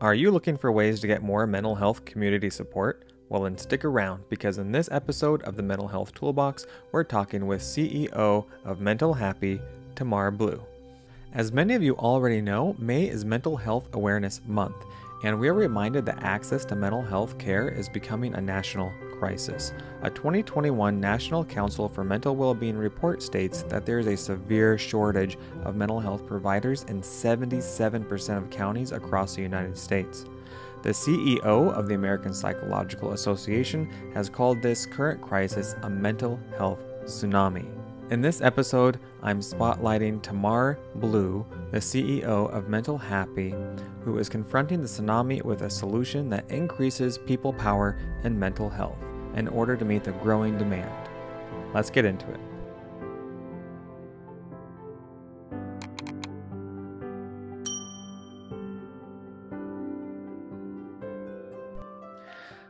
Are you looking for ways to get more mental health community support? Well, then stick around because in this episode of the Mental Health Toolbox, we're talking with CEO of Mental Happy, Tamar Blue. As many of you already know, May is Mental Health Awareness Month, and we are reminded that access to mental health care is becoming a national crisis. A 2021 National Council for Mental Wellbeing report states that there is a severe shortage of mental health providers in 77% of counties across the United States. The CEO of the American Psychological Association has called this current crisis a mental health tsunami. In this episode, I'm spotlighting Tamar Blue, the CEO of Mental Happy, who is confronting the tsunami with a solution that increases people power in mental health in order to meet the growing demand. Let's get into it.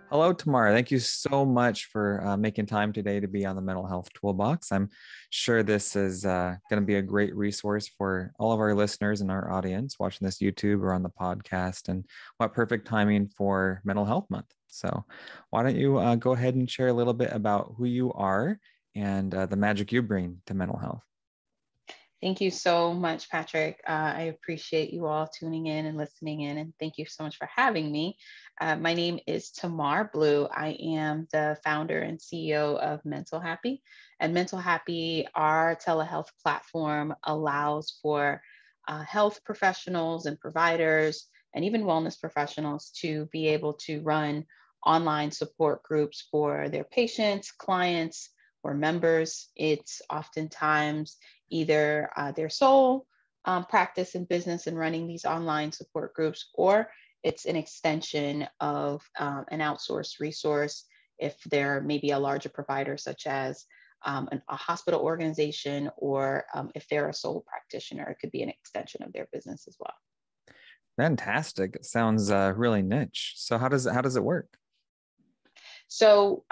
Hello, Tamar. Thank you so much for making time today to be on the Mental Health Toolbox. I'm sure this is going to be a great resource for all of our listeners and our audience watching this YouTube or on the podcast. And what perfect timing for Mental Health Month. So why don't you go ahead and share a little bit about who you are and the magic you bring to mental health. Thank you so much, Patrick. I appreciate you all tuning in and listening in, and thank you so much for having me. My name is Tamar Blue. I am the founder and CEO of Mental Happy. And Mental Happy, our telehealth platform, allows for health professionals and providers and even wellness professionals to be able to run online support groups for their patients, clients, or members. It's oftentimes either their sole practice in business and running these online support groups, or it's an extension of an outsourced resource if they're maybe a larger provider, such as a hospital organization, or if they're a sole practitioner, it could be an extension of their business as well. Fantastic. It sounds really niche. So how does it work? So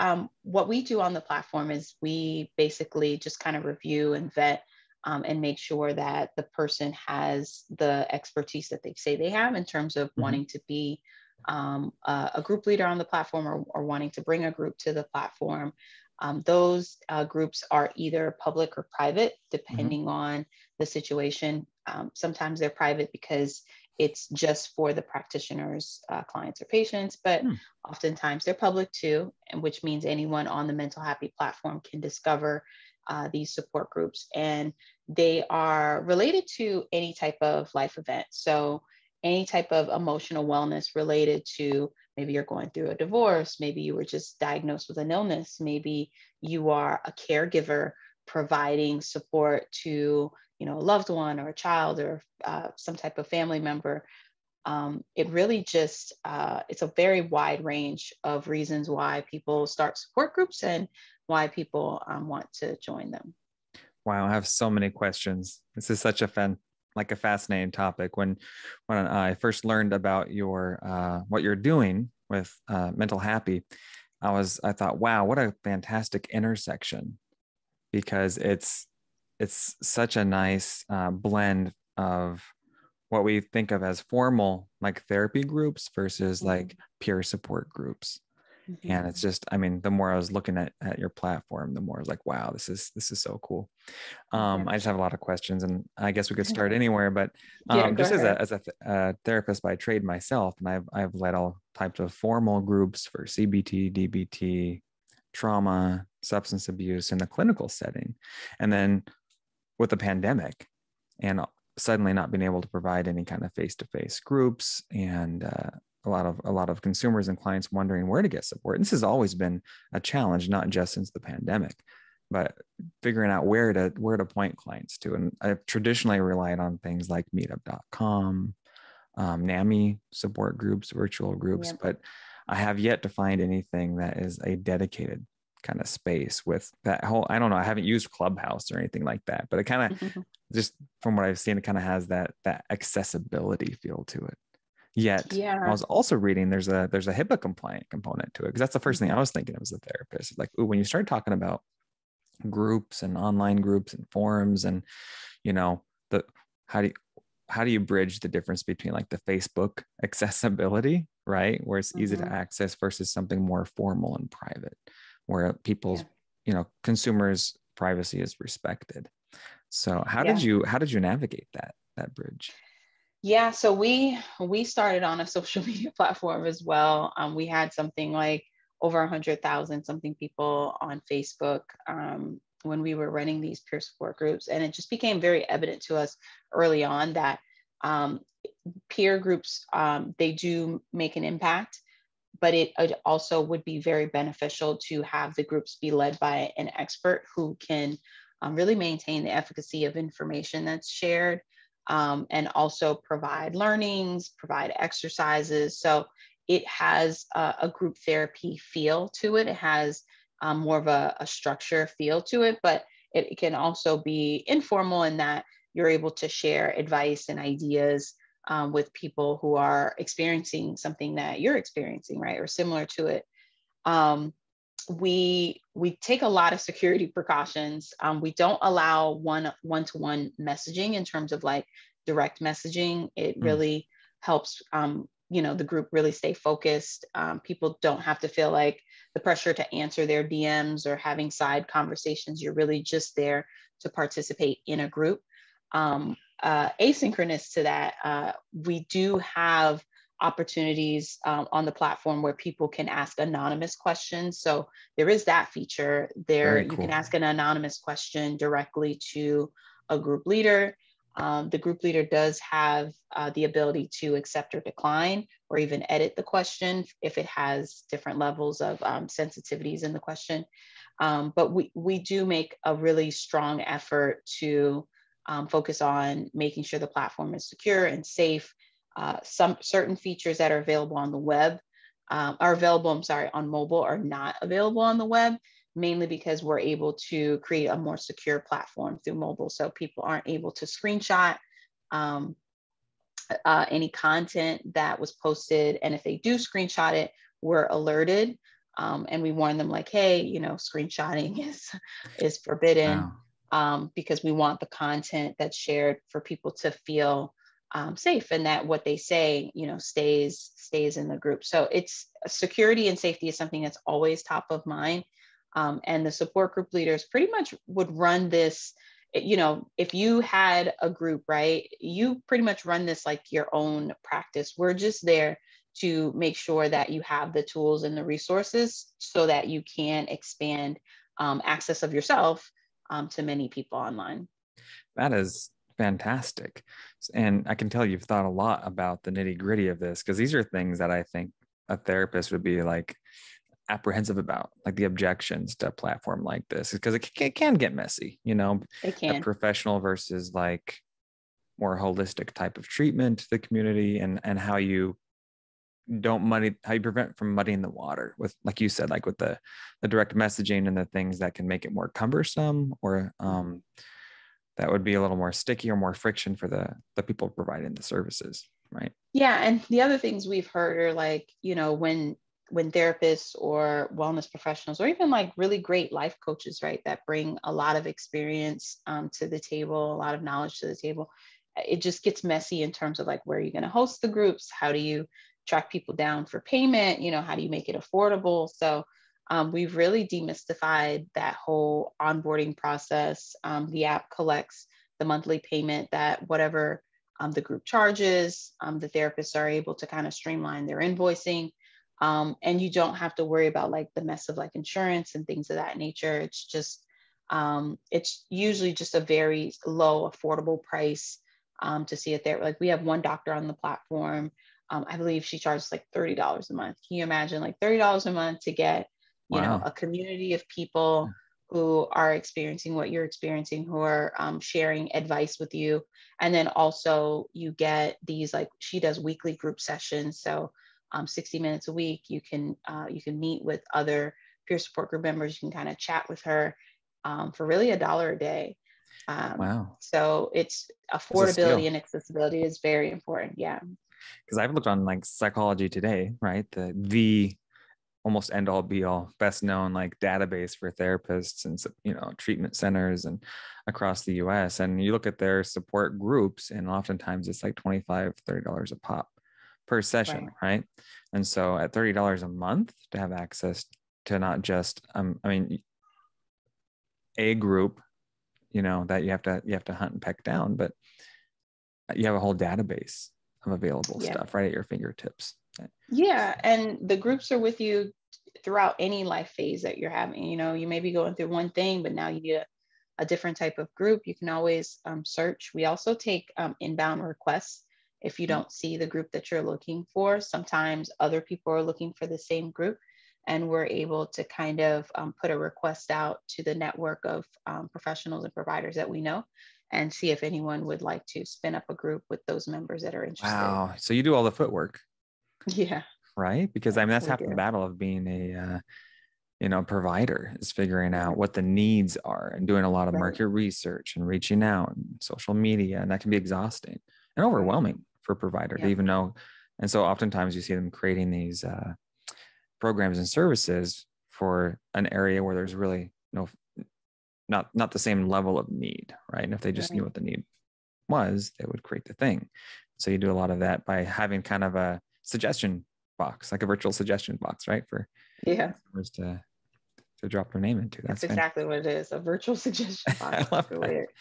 what we do on the platform is we basically just kind of review and vet and make sure that the person has the expertise that they say they have in terms of wanting to be a group leader on the platform, or wanting to bring a group to the platform. Those groups are either public or private, depending on the situation. Sometimes they're private because it's just for the practitioners, clients, or patients, but oftentimes they're public too, and which means anyone on the Mental Happy platform can discover these support groups, and they are related to any type of life event. So any type of emotional wellness related to, maybe you're going through a divorce, maybe you were just diagnosed with an illness, maybe you are a caregiver providing support to a loved one or a child or some type of family member. It really just, it's a very wide range of reasons why people start support groups and why people want to join them. Wow, I have so many questions. This is such a fascinating topic. When I first learned about your what you're doing with Mental Happy, I thought, wow, what a fantastic intersection, because it's such a nice blend of what we think of as formal like therapy groups versus like peer support groups. And it's just, I mean, the more I was looking at your platform, the more I was like, wow, this is so cool. I just have a lot of questions, and I guess we could start anywhere, but just as a therapist by trade myself, and I've led all types of formal groups for CBT, DBT, trauma, substance abuse in the clinical setting. And then with the pandemic and suddenly not being able to provide any kind of face-to-face groups, and a lot of consumers and clients wondering where to get support. And this has always been a challenge, not just since the pandemic, but figuring out where to point clients to. And I've traditionally relied on things like meetup.com, NAMI support groups, virtual groups, but I have yet to find anything that is a dedicated kind of space with that whole, I don't know, I haven't used Clubhouse or anything like that, but it kind of just from what I've seen, it kind of has that accessibility feel to it. Yet I was also reading there's a HIPAA compliant component to it, because that's the first thing I was thinking of as a therapist. Like, ooh, when you start talking about groups and online groups and forums and, the how do you, how do you bridge the difference between like the Facebook accessibility, right, where it's easy to Mhm. access versus something more formal and private, where people's, Yeah. consumers' privacy is respected? So Yeah. how did you navigate that bridge? Yeah, so we started on a social media platform as well. We had something like over 100,000 something people on Facebook when we were running these peer support groups, and it just became very evident to us early on that um, peer groups they do make an impact, but it also would be very beneficial to have the groups be led by an expert who can really maintain the efficacy of information that's shared, and also provide learnings, provide exercises. So it has a group therapy feel to it. It has more of a structure feel to it, but it can also be informal in that you're able to share advice and ideas with people who are experiencing something that you're experiencing, right, or similar to it. Um, we take a lot of security precautions. We don't allow one-to-one messaging in terms of like direct messaging. It Mm, really helps, the group really stay focused. People don't have to feel like the pressure to answer their DMs or having side conversations. You're really just there to participate in a group. Asynchronous to that, we do have opportunities on the platform where people can ask anonymous questions. So there is that feature there. very You can cool. ask an anonymous question directly to a group leader. The group leader does have the ability to accept or decline or even edit the question if it has different levels of sensitivities in the question. But we do make a really strong effort to focus on making sure the platform is secure and safe. Some certain features that are available on the web are available, I'm sorry, on mobile are not available on the web, mainly because we're able to create a more secure platform through mobile. So people aren't able to screenshot um, any content that was posted. And if they do screenshot it, we're alerted. And we warn them like, hey, screenshotting is forbidden, Wow. because we want the content that's shared for people to feel safe, and that what they say, stays in the group. So it's security and safety is something that's always top of mind. And the support group leaders pretty much would run this. If you had a group, right, you pretty much run this like your own practice. We're just there to make sure that you have the tools and the resources so that you can expand access of yourself to many people online. That is fantastic. And I can tell you've thought a lot about the nitty gritty of this, because these are things that I think a therapist would be like apprehensive about, like the objections to a platform like this, because it can get messy, It a can. professional versus like more holistic type of treatment to the community, and how you prevent from muddying the water with, like you said, like with the direct messaging and the things that can make it more cumbersome, or Mhm. that would be a little more sticky or more friction for the people providing the services, right? Yeah, and the other things we've heard are like, when therapists or wellness professionals or even like really great life coaches, right, that bring a lot of experience to the table, a lot of knowledge to the table, it just gets messy in terms of like where you're going to host the groups, how do you track people down for payment, how do you make it affordable? So we've really demystified that whole onboarding process. The app collects the monthly payment that whatever the group charges. The therapists are able to kind of streamline their invoicing. And you don't have to worry about like the mess of like insurance and things of that nature. It's usually just a very low, affordable price to see it there. Like we have one doctor on the platform. I believe she charges like $30 a month. Can you imagine like $30 a month to get, Wow. a community of people who are experiencing what you're experiencing, who are sharing advice with you. And then also you get these, like she does weekly group sessions. So 60 minutes a week, you can meet with other peer support group members. You can kind of chat with her for really $1 a day. Wow. So it's It's a affordability steal. and accessibility is very important. Yeah. Because I've looked on like Psychology Today, right? The almost end all be all, best known like database for therapists and, you know, treatment centers and across the US. And you look at their support groups, and oftentimes it's like $25, $30 a pop per session, right? And so at $30 a month to have access to not just, I mean, a group, you know, that you have to hunt and peck down, but you have a whole database of available stuff right at your fingertips. Yeah. And the groups are with you throughout any life phase that you're having. You know, you may be going through one thing, but now you need a different type of group. You can always search. We also take inbound requests. If you don't see the group that you're looking for, sometimes other people are looking for the same group, and we're able to kind of put a request out to the network of professionals and providers that we know, and see if anyone would like to spin up a group with those members that are interested. Wow. So you do all the footwork. Yeah. Right. Because I mean, that's half the battle of being a, you know, provider, is figuring out what the needs are and doing a lot of market research and reaching out and social media. And that can be exhausting and overwhelming for a provider to even know. And so oftentimes you see them creating these programs and services for an area where there's really not the same level of need. Right. And if they just knew what the need was, they would create the thing. So you do a lot of that by having kind of a suggestion box, like a virtual suggestion box, right? For customers to drop their name into. That's exactly what it is, a virtual suggestion box. I love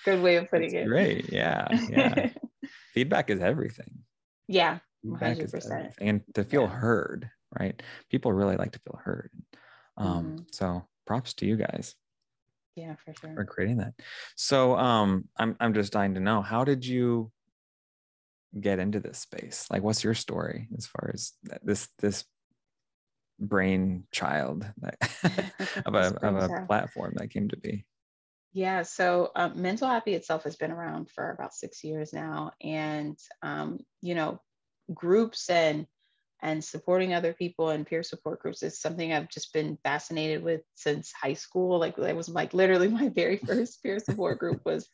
good way of putting it. Great. Yeah. Feedback is everything. Yeah. Feedback 100%. Is everything. And to feel heard, right? People really like to feel heard. So props to you guys. Yeah, for sure. For creating that. So I'm just dying to know, how did you get into this space? Like, what's your story as far as this brain child of a platform that came to be? Yeah, so Mental Happy itself has been around for about 6 years now, and you know, groups and supporting other people and peer support groups is something I've just been fascinated with since high school. Like, it was like literally my very first peer support group was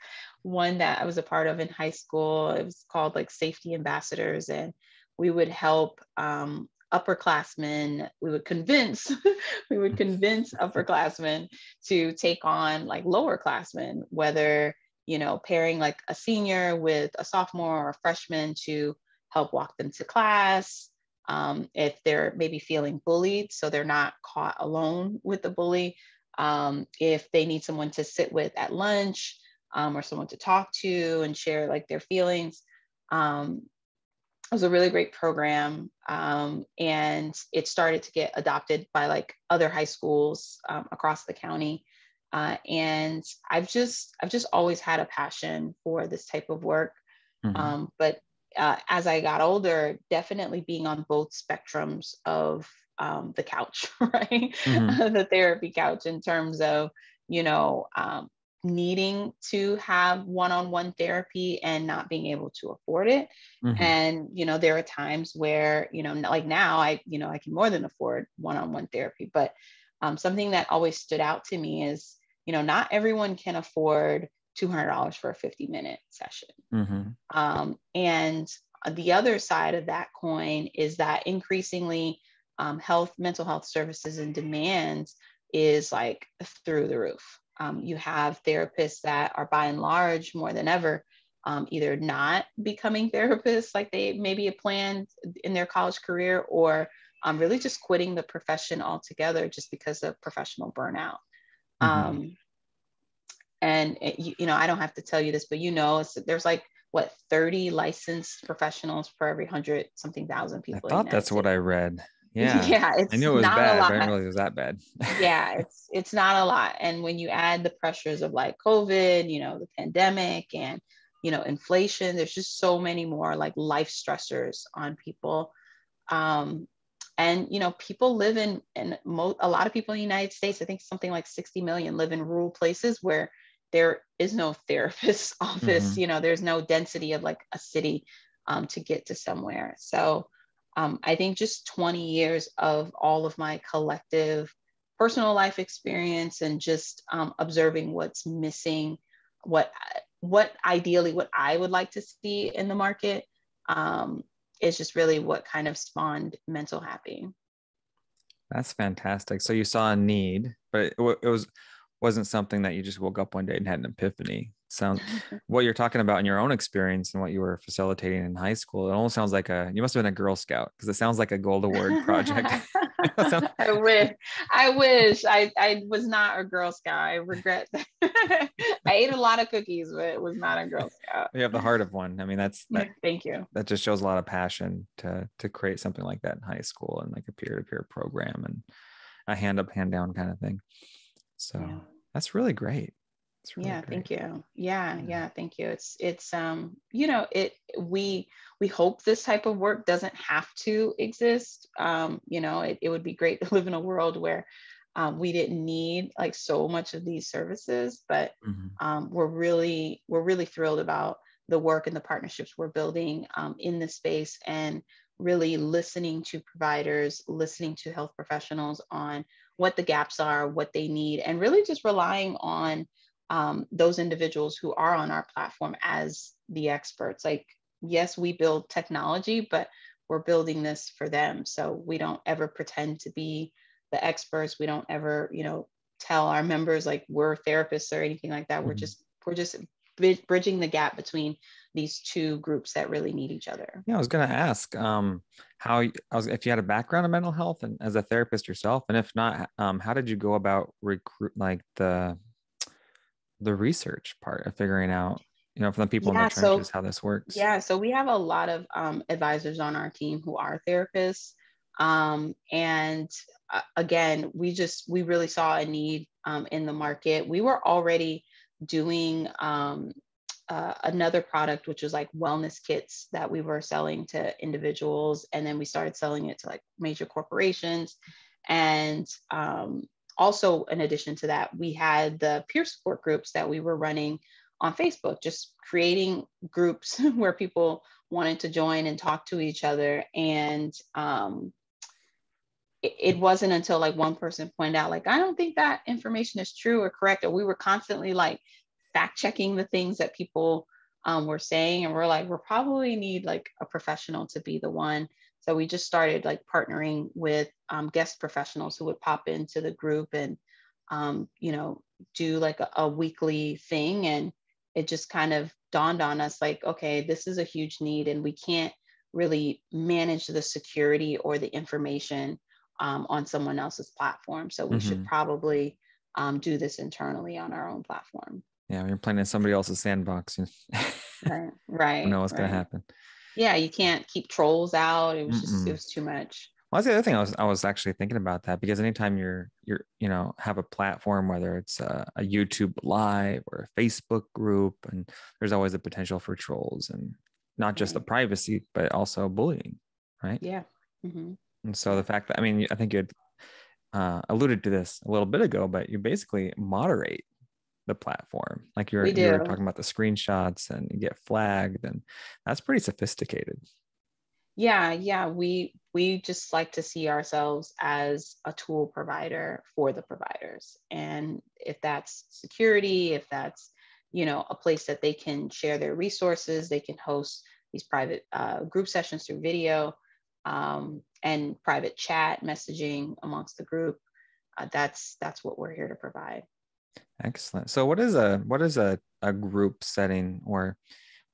one that I was a part of in high school. It was called like Safety Ambassadors, and we would help upperclassmen. We would convince upperclassmen to take on like lowerclassmen, whether, you know, pairing like a senior with a sophomore or a freshman to help walk them to class. If they're maybe feeling bullied, so they're not caught alone with the bully. If they need someone to sit with at lunch, or someone to talk to and share like their feelings. It was a really great program. And it started to get adopted by like other high schools across the county. And I've just always had a passion for this type of work. But as I got older, definitely being on both spectrums of the couch, right? The therapy couch, in terms of, you know, needing to have one-on-one therapy and not being able to afford it. And, you know, there are times where, you know, like now I can more than afford one-on-one therapy, but something that always stood out to me is, you know, not everyone can afford $200 for a 50-minute session. And the other side of that coin is that increasingly mental health services and demands is like through the roof. You have therapists that are by and large, more than ever, either not becoming therapists like they maybe had planned in their college career, or really just quitting the profession altogether just because of professional burnout. And you know, I don't have to tell you this, but you know, there's like 30 licensed professionals for every 100-something thousand people. I thought that's what I read. Yeah. Yeah, it's I knew it was not bad, a lot. But I didn't realize it was that bad. Yeah, it's not a lot. And when you add the pressures of like COVID, you know, the pandemic, and, you know, inflation, there's just so many more like life stressors on people. And, you know, people live in a lot of people in the United States, I think something like 60 million live in rural places where there is no therapist's office. You know, there's no density of like a city to get to somewhere. So I think just 20 years of all of my collective personal life experience and just observing what's missing, what ideally what I would like to see in the market is just really what kind of spawned Mental Happy. That's fantastic. So you saw a need, but wasn't something that you just woke up one day and had an epiphany. Sound what you're talking about in your own experience and what you were facilitating in high school. It almost sounds like you must have been a Girl Scout because it sounds like a Gold Award project. I wish. I wish. I was not a Girl Scout. I regret that. I ate a lot of cookies, but was not a Girl Scout. You have the heart of one. I mean, Thank you. that just shows a lot of passion to create something like that in high school and like a peer-to-peer program and a hand up, hand down kind of thing. So Yeah. that's really great. It's really Yeah, great. thank you. Yeah, thank you. It's you know, we hope this type of work doesn't have to exist. You know, it would be great to live in a world where we didn't need like so much of these services, but we're really thrilled about the work and the partnerships we're building in this space, and really listening to providers, listening to health professionals on what the gaps are, what they need, and really just relying on those individuals who are on our platform as the experts. Like, yes, we build technology, but we're building this for them. So we don't ever pretend to be the experts. We don't ever, you know, tell our members like we're therapists or anything like that. We're just bridging the gap between these two groups that really need each other. Yeah, I was going to ask if you had a background in mental health and as a therapist yourself, and if not, how did you go about recruit like the research part of figuring out, you know, from the people in the Yeah, trenches how this works? yeah, so we have a lot of advisors on our team who are therapists. And again, we really saw a need in the market. We were already doing another product, which was like wellness kits that we were selling to individuals. And then we started selling it to like major corporations. And also, in addition to that, we had the peer support groups that we were running on Facebook, just creating groups where people wanted to join and talk to each other. And it wasn't until like one person pointed out, like, I don't think that information is true or correct. Or we were constantly like fact checking the things that people were saying. And we're like, we'll probably need like a professional to be the one. So we just started like partnering with guest professionals who would pop into the group and, you know, do like a weekly thing. And it just kind of dawned on us like, okay, this is a huge need and we can't really manage the security or the information on someone else's platform. So we should probably do this internally on our own platform. Yeah, when you're playing in somebody else's sandbox, Right, you know what's going to right. happen. Yeah, you can't keep trolls out. It was too much. Well, that's the other thing I was actually thinking about that, because anytime you're you know, have a platform, whether it's a YouTube live or a Facebook group, and there's always a potential for trolls, and not just the privacy, but also bullying, right? Yeah. Mm-hmm. And so the fact that, I mean, I think you had alluded to this a little bit ago, but you basically moderate the platform. Like We you were do. talking about the screenshots and you get flagged, and that's pretty sophisticated. Yeah. We just like to see ourselves as a tool provider for the providers. And if that's security, if that's, you know, a place that they can share their resources, they can host these private group sessions through video, and private chat messaging amongst the group. That's what we're here to provide. Excellent. So what is a group setting, or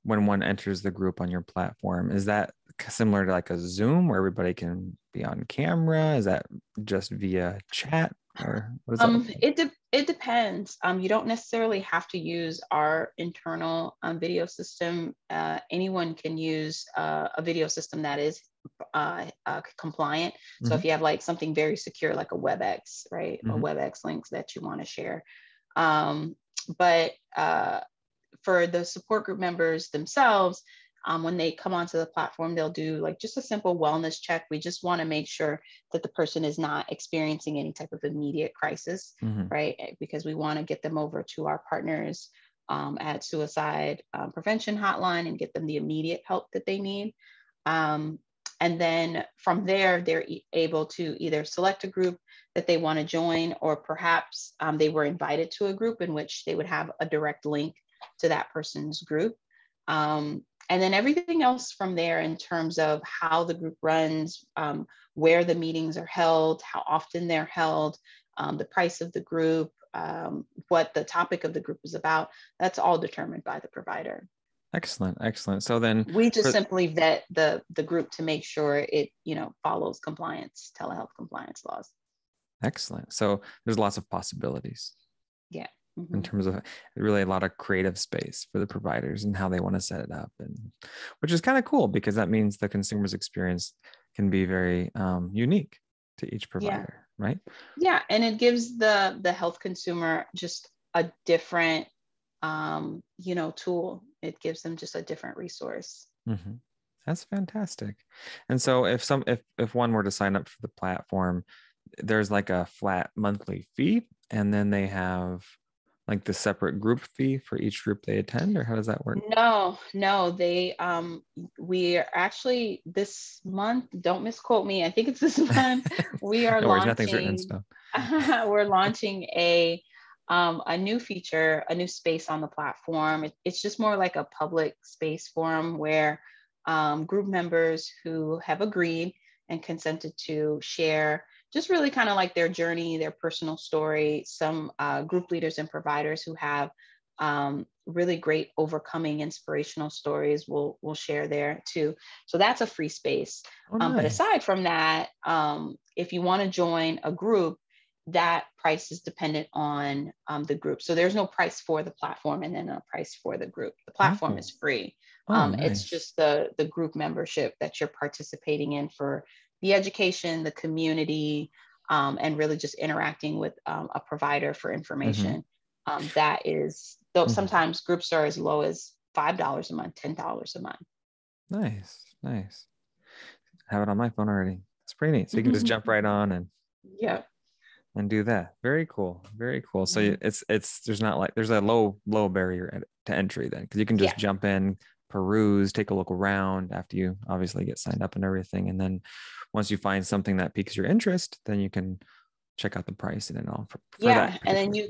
when one enters the group on your platform? Is that similar to like a Zoom where everybody can be on camera? Is that just via chat, or what does that look like? It depends. You don't necessarily have to use our internal video system. Anyone can use a video system that is compliant. So if you have like something very secure, like a WebEx, right, a WebEx links that you want to share. But for the support group members themselves, when they come onto the platform, they'll do like just a simple wellness check. We just want to make sure that the person is not experiencing any type of immediate crisis, right? Because we want to get them over to our partners at Suicide Prevention Hotline and get them the immediate help that they need. And then from there, they're able to either select a group that they want to join, or perhaps they were invited to a group in which they would have a direct link to that person's group. And then everything else from there in terms of how the group runs, where the meetings are held, how often they're held, the price of the group, what the topic of the group is about, that's all determined by the provider. Excellent, excellent. So then we just simply vet the group to make sure it, follows telehealth compliance laws. Excellent. So there's lots of possibilities. Yeah. In terms of really a lot of creative space for the providers and how they want to set it up, and which is kind of cool because that means the consumer's experience can be very unique to each provider, right? Yeah, and it gives the health consumer just a different tool. It gives them just a different resource. Mm-hmm. That's fantastic. And so if one were to sign up for the platform, there's like a flat monthly fee, and then they have like the separate group fee for each group they attend, or how does that work? No, they we are actually this month, don't misquote me, I think it's this month, we are No worries, nothing's written in stone. we're launching a new feature, a new space on the platform. It's just more like a public space forum where group members who have agreed and consented to share just really kind of like their journey, their personal story. Some group leaders and providers who have really great overcoming inspirational stories will share there too. So that's a free space. Oh, nice. But aside from that, if you want to join a group, that price is dependent on the group. So there's no price for the platform and then a price for the group. The platform is free. Nice. It's just the group membership that you're participating in for the education, the community, and really just interacting with a provider for information. That is, though sometimes groups are as low as $5 a month, $10 a month. Nice. I have it on my phone already. It's pretty neat. So you can just jump right on and and do that. Very cool. So it's there's not like there's a low barrier to entry then, because you can just jump in, peruse, take a look around after you obviously get signed up and everything, and then once you find something that piques your interest, then you can check out the pricing and all for that. And then you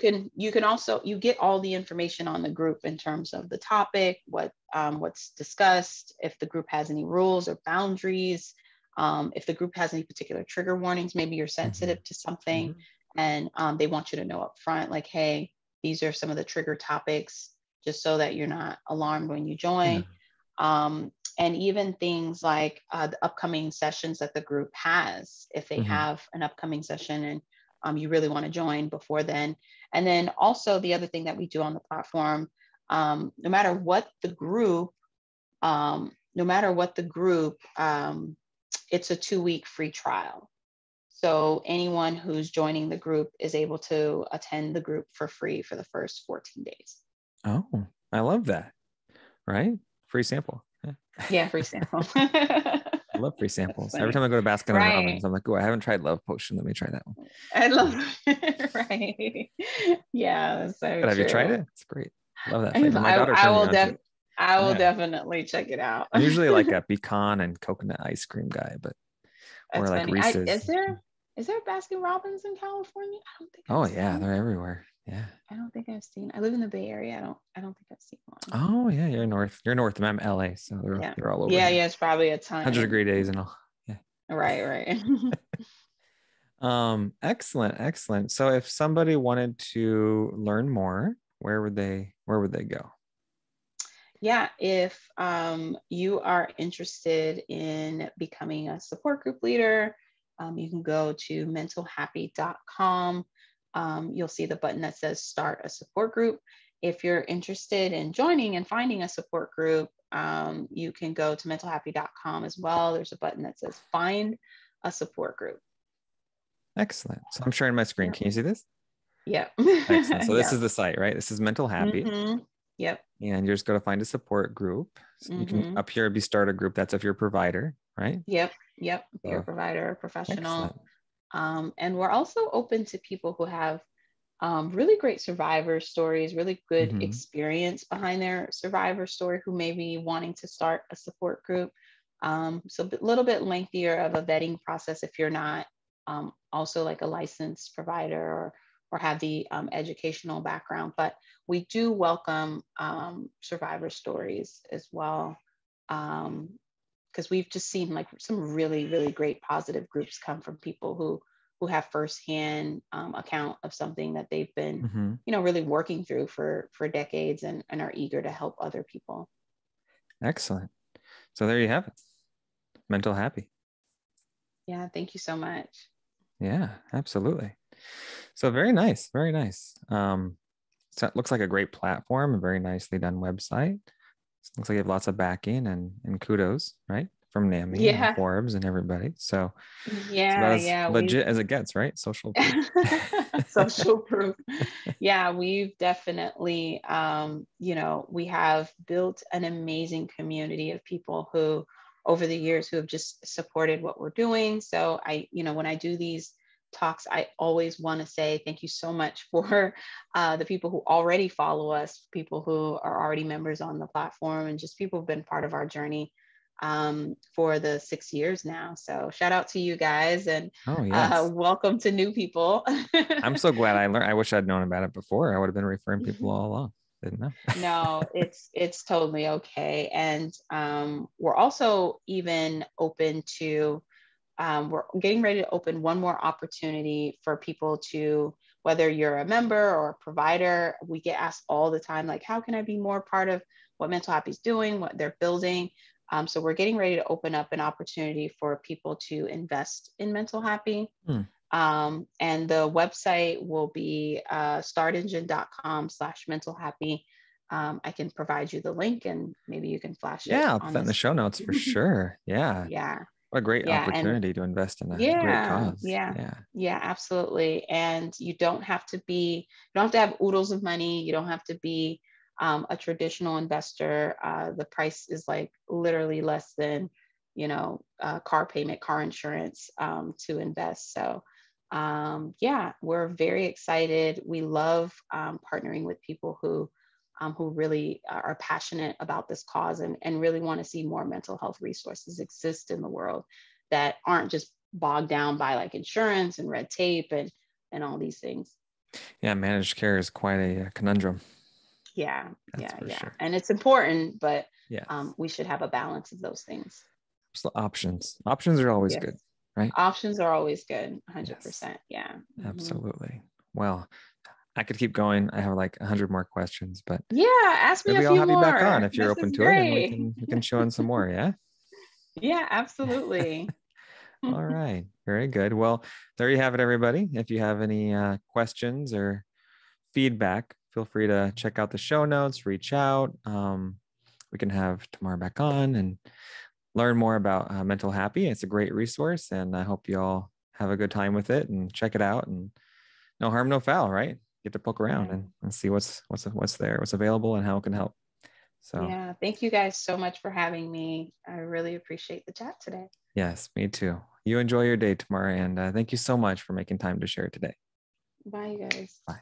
can also get all the information on the group in terms of the topic, what's discussed, if the group has any rules or boundaries, if the group has any particular trigger warnings. Maybe you're sensitive to something and they want you to know up front, like, hey, these are some of the trigger topics, just so that you're not alarmed when you join. And even things like the upcoming sessions that the group has, if they have an upcoming session and you really want to join before then. And then also the other thing that we do on the platform, no matter what the group, it's a 2-week free trial. So anyone who's joining the group is able to attend the group for free for the first 14 days. Oh, I love that. Right? Free sample. Yeah, free sample. I love free samples. Every time I go to Baskin Robbins, I'm like, oh, I haven't tried Love Potion. Let me try that one. I love it. Right. Yeah. So but have you tried it? It's great. Love that flavor. My daughter I will definitely check it out. I'm usually like a pecan and coconut ice cream guy, but or like Reese's. Is there Baskin Robbins in California? I don't think. Oh yeah, they're everywhere. Yeah. I don't think I've seen. I live in the Bay Area. I don't think I've seen one. Oh yeah, you're north. You're north. I'm LA, so they're all over. Yeah, it's probably a ton. 100-degree days and all. Yeah. Right. Excellent. So if somebody wanted to learn more, where would they go? Yeah, if you are interested in becoming a support group leader, you can go to mentalhappy.com. You'll see the button that says start a support group. If you're interested in joining and finding a support group, you can go to mentalhappy.com as well. There's a button that says find a support group. Excellent. So I'm sharing my screen. Can you see this? Yeah. Excellent. So this is the site, right? This is Mental Happy. Yep. And you're just going to find a support group. So you can up here be start a group. That's if you're a provider, right? Yep. If you're a provider, a professional. And we're also open to people who have really great survivor stories, really good experience behind their survivor story, who may be wanting to start a support group. So a little bit lengthier of a vetting process if you're not also like a licensed provider or have the educational background, but we do welcome survivor stories as well. Because we've just seen like some really, really great positive groups come from people who have firsthand account of something that they've been, Mm-hmm. really working through for decades, and are eager to help other people. Excellent. So there you have it. Mental Happy. Yeah, thank you so much. Yeah, absolutely. So very nice, very nice. So it looks like a great platform, a very nicely done website. Looks like you have lots of backing and kudos, right? From NAMI and Yeah, Forbes and everybody. So it's about as yeah, legit as it gets, right? Social proof. social proof. Yeah, we've definitely, we have built an amazing community of people who, over the years, who have just supported what we're doing. So when I do these talks, I always want to say thank you so much for the people who already follow us, people who are already members on the platform, and just people who've been part of our journey for the 6 years now. So shout out to you guys, and Oh yes. welcome to new people. I'm so glad I learned. I wish I'd known about it before. I would have been referring people all along. Didn't know. No, it's totally okay. And we're also even open to, we're getting ready to open one more opportunity for people to, whether you're a member or a provider, we get asked all the time, like, how can I be more part of what Mental Happy is doing, what they're building? So we're getting ready to open up an opportunity for people to invest in Mental Happy. And the website will be startengine.com/mentalhappy. I can provide you the link, and maybe you can flash it Yeah, I'll put on that in the this. show notes for sure. Yeah. Yeah. What a great Yeah. And opportunity to invest in a great yeah, cause. yeah, Yeah. yeah, absolutely. And you don't have to have oodles of money. You don't have to be a traditional investor. The price is like literally less than, car payment, car insurance to invest. So yeah, we're very excited. We love partnering with people who really are passionate about this cause, and really want to see more mental health resources exist in the world that aren't just bogged down by like insurance and red tape and all these things. Yeah, managed care is quite a conundrum. Yeah, That's for sure. and it's important, but Yeah. we should have a balance of those things. So options are always Yes. good, right? Options are always good. 100%. Yes, Yeah. absolutely. Well, I could keep going. I have like 100 more questions, but Yeah, ask me a maybe I'll few have you back on more. if you're This open is to it, and we great. can show in some more. Yeah. Yeah, absolutely. All right. Very good. Well, there you have it, everybody. If you have any questions or feedback, feel free to check out the show notes, reach out. We can have Tamar back on and learn more about Mental Happy. It's a great resource, and I hope you all have a good time with it and check it out. And no harm, no foul, right? Get to poke around and see what's there, what's available, and how it can help. So yeah, thank you guys so much for having me. I really appreciate the chat today. yes, me too. You enjoy your day, Tamar, and thank you so much for making time to share today. Bye, you guys. Bye.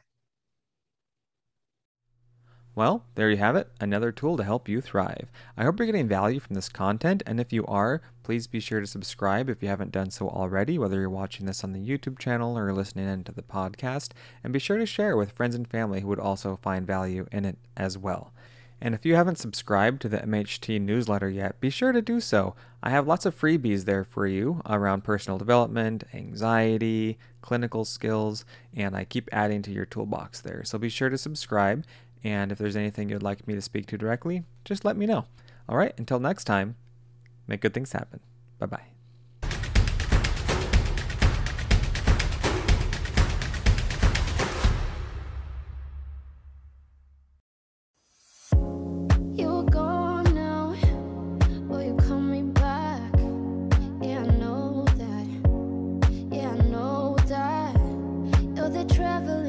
Well, there you have it, another tool to help you thrive. I hope you're getting value from this content, and if you are, please be sure to subscribe if you haven't done so already, whether you're watching this on the YouTube channel or listening into the podcast, and be sure to share with friends and family who would also find value in it as well. And if you haven't subscribed to the MHT newsletter yet, be sure to do so. I have lots of freebies there for you around personal development, anxiety, clinical skills, and I keep adding to your toolbox there. So be sure to subscribe. And if there's anything you'd like me to speak to directly, just let me know. All right, until next time, make good things happen. Bye-bye. You're gone now, will you call me back? Yeah, I know that. Yeah, I know that. You're the traveler.